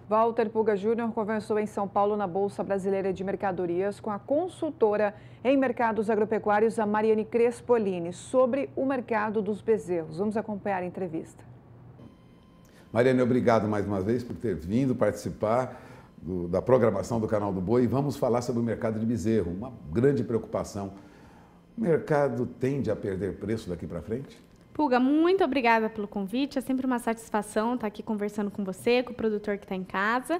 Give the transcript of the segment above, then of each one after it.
Walter Puga Júnior conversou em São Paulo na Bolsa Brasileira de Mercadorias com a consultora em mercados agropecuários, a Mariane Crespolini, sobre o mercado dos bezerros. Vamos acompanhar a entrevista. Mariane, obrigado mais uma vez por ter vindo participar da programação do Canal do Boi. Vamos falar sobre o mercado de bezerro, uma grande preocupação. O mercado tende a perder preço daqui para frente? Puga, muito obrigada pelo convite. É sempre uma satisfação estar aqui conversando com você, com o produtor que está em casa.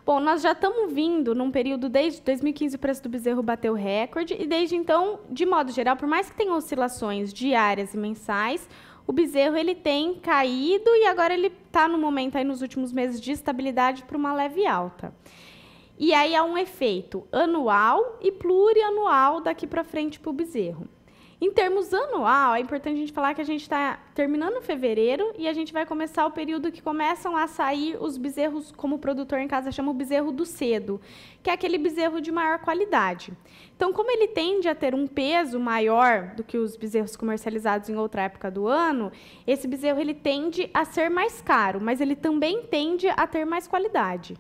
Bom, nós já estamos vindo num período, desde 2015 o preço do bezerro bateu recorde e desde então, de modo geral, por mais que tenha oscilações diárias e mensais, o bezerro ele tem caído e agora ele está no momento, aí, nos últimos meses, de estabilidade para uma leve alta. E aí há um efeito anual e plurianual daqui para frente para o bezerro. Em termos anual, é importante a gente falar que a gente está terminando fevereiro e a gente vai começar o período que começam a sair os bezerros, como o produtor em casa chama o bezerro do cedo, que é aquele bezerro de maior qualidade. Então, como ele tende a ter um peso maior do que os bezerros comercializados em outra época do ano, esse bezerro ele tende a ser mais caro, mas ele também tende a ter mais qualidade.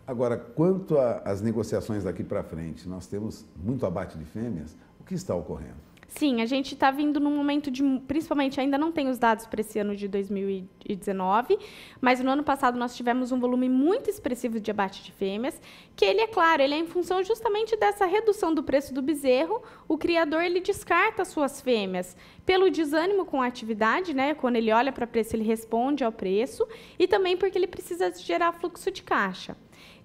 Agora, quanto às negociações daqui para frente, nós temos muito abate de fêmeas. O que está ocorrendo? Sim, a gente está vindo num momento de, principalmente, ainda não tem os dados para esse ano de 2019, mas no ano passado nós tivemos um volume muito expressivo de abate de fêmeas, que ele é claro, ele é em função justamente dessa redução do preço do bezerro, o criador ele descarta as suas fêmeas pelo desânimo com a atividade, né? Quando ele olha para o preço, ele responde ao preço, e também porque ele precisa gerar fluxo de caixa.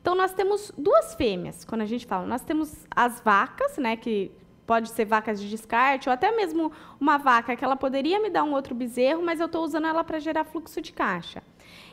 Então, nós temos duas fêmeas, quando a gente fala, nós temos as vacas, né, que pode ser vacas de descarte, ou até mesmo uma vaca que ela poderia me dar um outro bezerro, mas eu estou usando ela para gerar fluxo de caixa.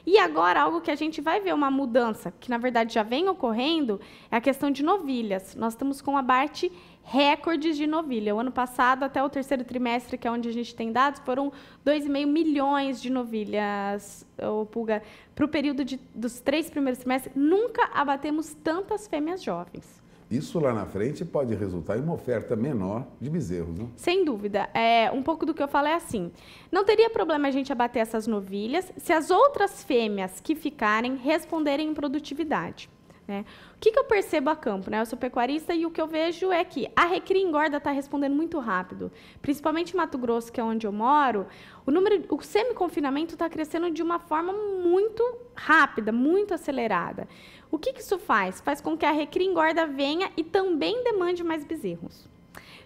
E agora, algo que a gente vai ver uma mudança, que na verdade já vem ocorrendo, é a questão de novilhas. Nós estamos com abate recordes de novilha. O ano passado, até o terceiro trimestre, que é onde a gente tem dados, foram 2,5 milhões de novilhas, Puga. Para o período dos 3 primeiros trimestres, nunca abatemos tantas fêmeas jovens. Isso lá na frente pode resultar em uma oferta menor de bezerros, não? Sem dúvida. Um pouco do que eu falo é assim, não teria problema a gente abater essas novilhas se as outras fêmeas que ficarem responderem em produtividade. Né? O que eu percebo a campo? Né? Eu sou pecuarista e o que eu vejo é que a recria engorda está respondendo muito rápido. Principalmente em Mato Grosso, que é onde eu moro, o semi-confinamento está crescendo de uma forma muito rápida, muito acelerada. O que isso faz? Faz com que a recria engorda venha e também demande mais bezerros.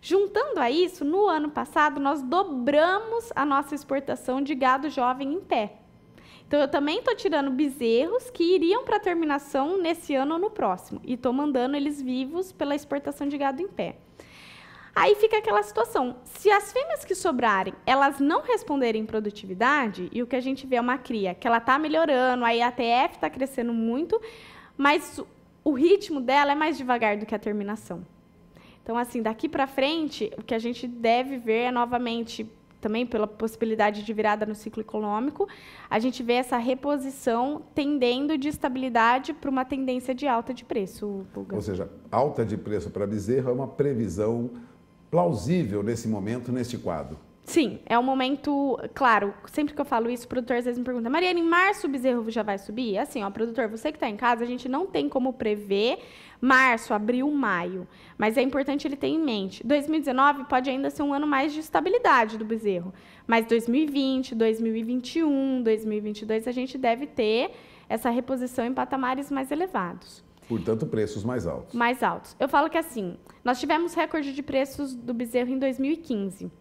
Juntando a isso, no ano passado, nós dobramos a nossa exportação de gado jovem em pé. Então, eu também estou tirando bezerros que iriam para terminação nesse ano ou no próximo. E estou mandando eles vivos pela exportação de gado em pé. Aí fica aquela situação. Se as fêmeas que sobrarem, elas não responderem em produtividade, e o que a gente vê é uma cria que ela está melhorando, a IATF está crescendo muito, mas o ritmo dela é mais devagar do que a terminação. Então, assim, daqui para frente, o que a gente deve ver é, novamente, também pela possibilidade de virada no ciclo econômico, a gente vê essa reposição tendendo de estabilidade para uma tendência de alta de preço, Puga. Ou seja, alta de preço para bezerro é uma previsão plausível nesse momento, neste quadro. Sim, é um momento, claro, sempre que eu falo isso, o produtor às vezes me pergunta, Mariane, em março o bezerro já vai subir? Assim, ó, produtor, você que está em casa, a gente não tem como prever março, abril, maio, mas é importante ele ter em mente. 2019 pode ainda ser um ano mais de estabilidade do bezerro, mas 2020, 2021, 2022 a gente deve ter essa reposição em patamares mais elevados. Portanto, preços mais altos. Mais altos. Eu falo que assim, nós tivemos recorde de preços do bezerro em 2015.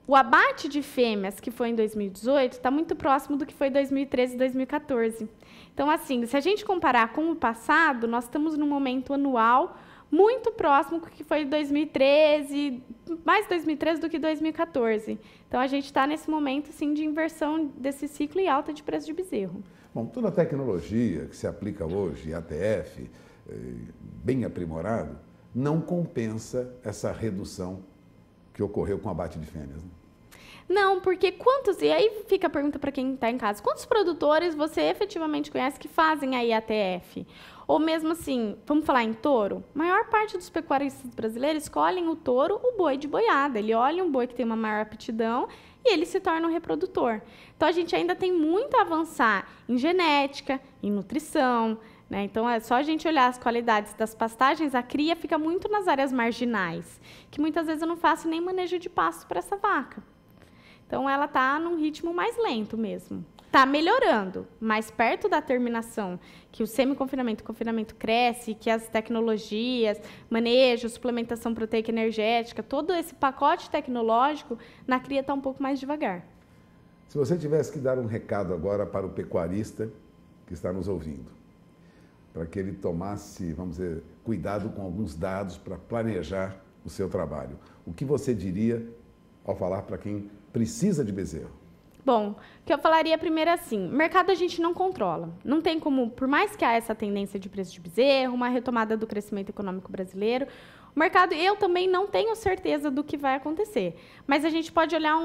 O abate de fêmeas, que foi em 2018, está muito próximo do que foi em 2013 e 2014. Então, assim, se a gente comparar com o passado, nós estamos num momento anual muito próximo do que foi em 2013, mais 2013 do que 2014. Então, a gente está nesse momento, sim, de inversão desse ciclo e alta de preço de bezerro. Bom, toda a tecnologia que se aplica hoje, ATF, bem aprimorado, não compensa essa redução que ocorreu com o abate de fêmeas. Né? Não, porque quantos... E aí fica a pergunta para quem está em casa. Quantos produtores você efetivamente conhece que fazem a IATF? Ou mesmo assim, vamos falar em touro? A maior parte dos pecuaristas brasileiros escolhem o touro, o boi de boiada. Ele olha um boi que tem uma maior aptidão e ele se torna um reprodutor. Então, a gente ainda tem muito a avançar em genética, em nutrição, né? Então, é só a gente olhar as qualidades das pastagens, a cria fica muito nas áreas marginais, que muitas vezes eu não faço nem manejo de pasto para essa vaca. Então, ela está num ritmo mais lento mesmo. Está melhorando, mas perto da terminação, que o semi-confinamento e o confinamento cresce, que as tecnologias, manejo, suplementação proteica energética, todo esse pacote tecnológico, na cria está um pouco mais devagar. Se você tivesse que dar um recado agora para o pecuarista que está nos ouvindo, para que ele tomasse, vamos dizer, cuidado com alguns dados para planejar o seu trabalho, o que você diria ao falar para quem precisa de bezerro? Bom, o que eu falaria primeiro é assim, mercado a gente não controla. Não tem como, por mais que há essa tendência de preço de bezerro, uma retomada do crescimento econômico brasileiro, o mercado, eu também não tenho certeza do que vai acontecer. Mas a gente pode olhar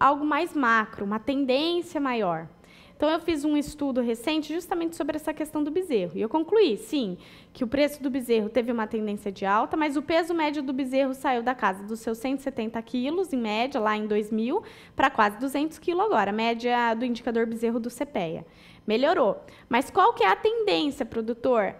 algo mais macro, uma tendência maior. Então, eu fiz um estudo recente justamente sobre essa questão do bezerro. E eu concluí, sim, que o preço do bezerro teve uma tendência de alta, mas o peso médio do bezerro saiu da casa dos seus 170 quilos, em média, lá em 2000, para quase 200 quilos agora, a média do indicador bezerro do CPEA. Melhorou. Mas qual que é a tendência, produtor?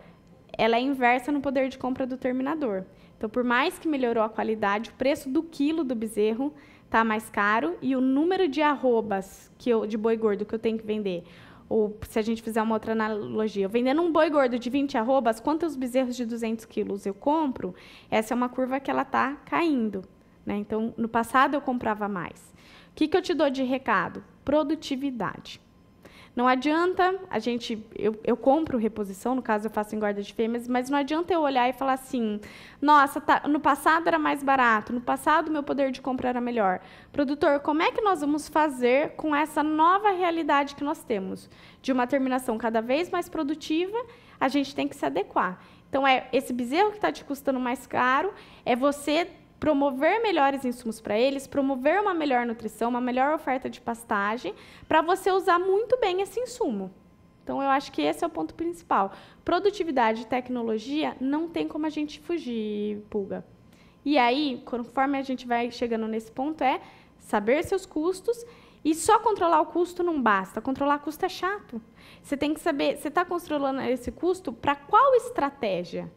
Ela é inversa no poder de compra do terminador. Então, por mais que melhorou a qualidade, o preço do quilo do bezerro está mais caro e o número de arrobas de boi gordo que eu tenho que vender, ou se a gente fizer uma outra analogia, eu vendendo um boi gordo de 20 arrobas, quantos bezerros de 200 quilos eu compro? Essa é uma curva que ela está caindo, né? Então, no passado eu comprava mais. O que eu te dou de recado? Produtividade. Não adianta eu compro reposição, no caso eu faço engorda de fêmeas, mas não adianta eu olhar e falar assim, nossa, no passado era mais barato, no passado meu poder de compra era melhor. Produtor, como é que nós vamos fazer com essa nova realidade que nós temos? De uma terminação cada vez mais produtiva, a gente tem que se adequar. Então, esse bezerro que está te custando mais caro, é você promover melhores insumos para eles, promover uma melhor nutrição, uma melhor oferta de pastagem, para você usar muito bem esse insumo. Então, eu acho que esse é o ponto principal. Produtividade e tecnologia não tem como a gente fugir, Pulga. E aí, conforme a gente vai chegando nesse ponto, é saber seus custos, e só controlar o custo não basta. Controlar custo é chato. Você tem que saber, você está controlando esse custo para qual estratégia?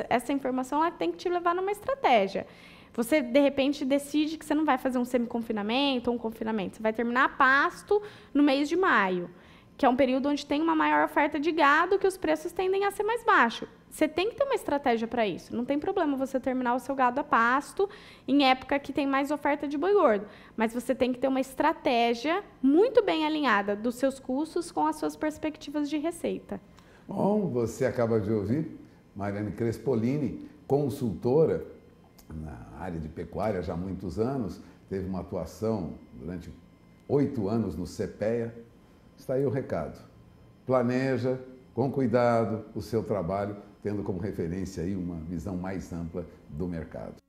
Essa informação ela tem que te levar numa estratégia. Você, de repente, decide que você não vai fazer um semi-confinamento ou um confinamento. Você vai terminar a pasto no mês de maio, que é um período onde tem uma maior oferta de gado, que os preços tendem a ser mais baixos. Você tem que ter uma estratégia para isso. Não tem problema você terminar o seu gado a pasto em época que tem mais oferta de boi gordo. Mas você tem que ter uma estratégia muito bem alinhada dos seus custos com as suas perspectivas de receita. Bom, você acaba de ouvir Mariane Crespolini, consultora na área de pecuária já há muitos anos, teve uma atuação durante 8 anos no CPEA. Está aí o recado. Planeja com cuidado o seu trabalho, tendo como referência aí uma visão mais ampla do mercado.